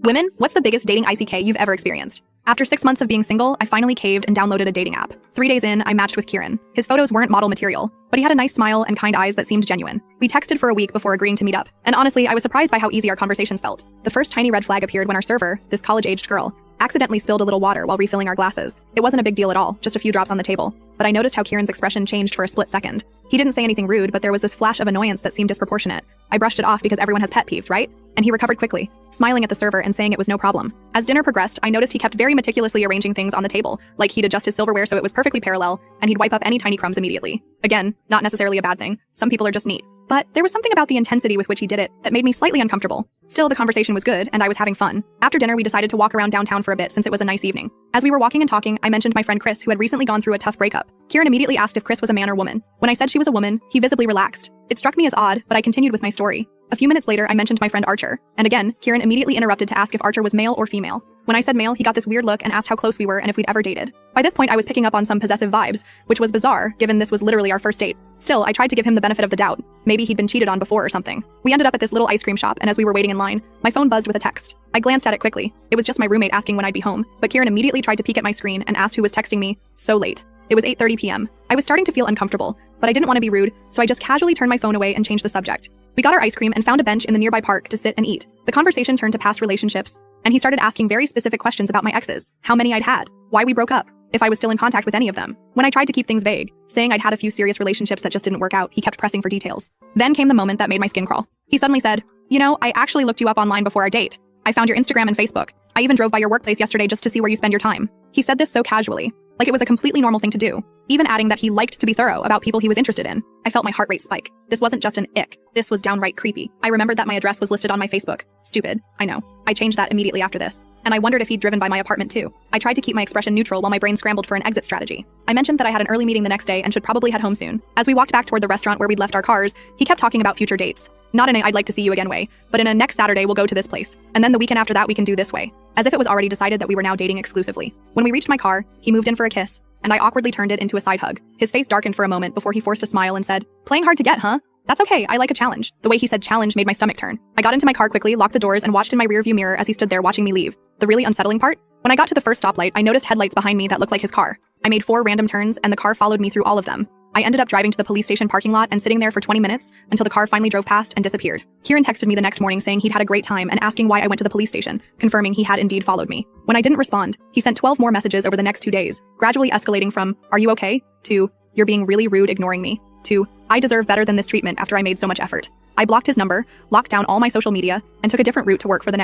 Women, what's the biggest dating ICK you've ever experienced? After 6 months of being single, I finally caved and downloaded a dating app. 3 days in, I matched with Kieran. His photos weren't model material, but he had a nice smile and kind eyes that seemed genuine. We texted for a week before agreeing to meet up, and honestly, I was surprised by how easy our conversations felt. The first tiny red flag appeared when our server, this college-aged girl, accidentally spilled a little water while refilling our glasses. It wasn't a big deal at all, just a few drops on the table. But I noticed how Kieran's expression changed for a split second. He didn't say anything rude, but there was this flash of annoyance that seemed disproportionate. I brushed it off because everyone has pet peeves, right? And he recovered quickly, smiling at the server and saying it was no problem. As dinner progressed, I noticed he kept very meticulously arranging things on the table, like he'd adjust his silverware so it was perfectly parallel, and he'd wipe up any tiny crumbs immediately. Again, not necessarily a bad thing. Some people are just neat. But there was something about the intensity with which he did it that made me slightly uncomfortable. Still, the conversation was good, and I was having fun. After dinner, we decided to walk around downtown for a bit since it was a nice evening. As we were walking and talking, I mentioned my friend Chris, who had recently gone through a tough breakup. Kieran immediately asked if Chris was a man or woman. When I said she was a woman, he visibly relaxed. It struck me as odd, but I continued with my story. A few minutes later, I mentioned my friend Archer. And again, Kieran immediately interrupted to ask if Archer was male or female. When I said male, he got this weird look and asked how close we were and if we'd ever dated. By this point, I was picking up on some possessive vibes, which was bizarre, given this was literally our first date. Still, I tried to give him the benefit of the doubt. Maybe he'd been cheated on before or something. We ended up at this little ice cream shop, and as we were waiting in line, my phone buzzed with a text. I glanced at it quickly. It was just my roommate asking when I'd be home, but Kieran immediately tried to peek at my screen and asked who was texting me so late. It was 8:30 p.m. I was starting to feel uncomfortable, but I didn't want to be rude, so I just casually turned my phone away and changed the subject. We got our ice cream and found a bench in the nearby park to sit and eat. The conversation turned to past relationships, and he started asking very specific questions about my exes, how many I'd had, why we broke up, if I was still in contact with any of them. When I tried to keep things vague, saying I'd had a few serious relationships that just didn't work out, he kept pressing for details. Then came the moment that made my skin crawl. He suddenly said, "You know, I actually looked you up online before our date. I found your Instagram and Facebook. I even drove by your workplace yesterday just to see where you spend your time." He said this so casually, like it was a completely normal thing to do, even adding that he liked to be thorough about people he was interested in. I felt my heart rate spike. This wasn't just an ick. This was downright creepy. I remembered that my address was listed on my Facebook. Stupid, I know. I changed that immediately after this, and I wondered if he'd driven by my apartment too. I tried to keep my expression neutral while my brain scrambled for an exit strategy. I mentioned that I had an early meeting the next day and should probably head home soon. As we walked back toward the restaurant where we'd left our cars, he kept talking about future dates. Not in a "I'd like to see you again" way, but in a "next Saturday we'll go to this place, and then the weekend after that we can do this" way, as if it was already decided that we were now dating exclusively. When we reached my car, he moved in for a kiss, and I awkwardly turned it into a side hug. His face darkened for a moment before he forced a smile and said, "Playing hard to get, huh? That's okay, I like a challenge." The way he said challenge made my stomach turn. I got into my car quickly, locked the doors, and watched in my rearview mirror as he stood there watching me leave. The really unsettling part? When I got to the first stoplight, I noticed headlights behind me that looked like his car. I made 4 random turns, and the car followed me through all of them. I ended up driving to the police station parking lot and sitting there for 20 minutes until the car finally drove past and disappeared. Kieran texted me the next morning saying he'd had a great time and asking why I went to the police station, confirming he had indeed followed me. When I didn't respond, he sent 12 more messages over the next 2 days, gradually escalating from, "Are you okay?" to, "You're being really rude ignoring me," to, "I deserve better than this treatment after I made so much effort." I blocked his number, locked down all my social media, and took a different route to work for the next